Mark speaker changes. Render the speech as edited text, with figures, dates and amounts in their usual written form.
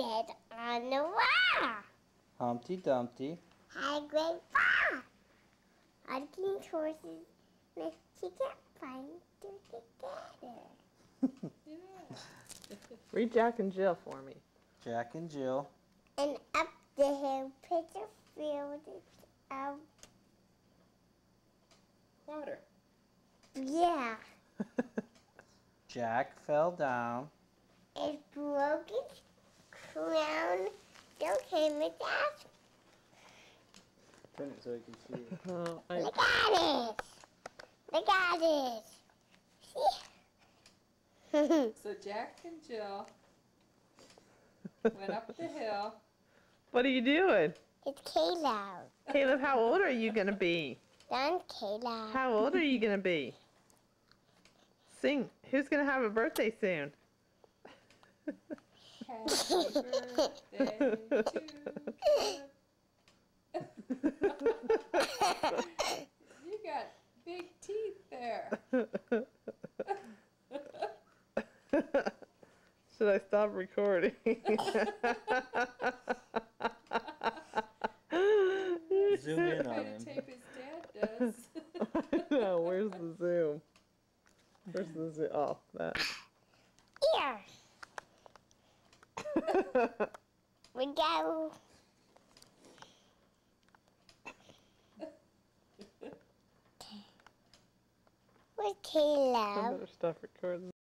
Speaker 1: dead on the wall.
Speaker 2: Humpty Dumpty
Speaker 1: Had a great fall. All the king's horses, and she can't find their together.
Speaker 3: Read Jack and Jill for me.
Speaker 2: Jack and Jill.
Speaker 1: And up the hill, pitcher filled of
Speaker 4: Water.
Speaker 1: yeah.
Speaker 2: Jack fell down.
Speaker 1: It broke its crown. Still came its ass.
Speaker 5: Turn it so you can see it.
Speaker 3: Oh,
Speaker 1: Look at it. Look at it. See?
Speaker 4: So Jack and Jill went up the hill.
Speaker 3: what are you doing?
Speaker 1: It's Caleb.
Speaker 3: Caleb, how old are you going to be?
Speaker 1: Done, Caleb.
Speaker 3: How old are you going to be? Sing. Who's going to have a birthday soon?
Speaker 4: Happy birthday to Caleb. You got big teeth there.
Speaker 3: Should I stop recording?
Speaker 5: Zoom in on
Speaker 4: Kind of
Speaker 5: him.
Speaker 4: tape his dad does.
Speaker 3: No, where's the zoom? Where's the zoom? Oh, that.
Speaker 1: Here. We go. With
Speaker 3: I
Speaker 1: Caleb.
Speaker 3: better stop recording.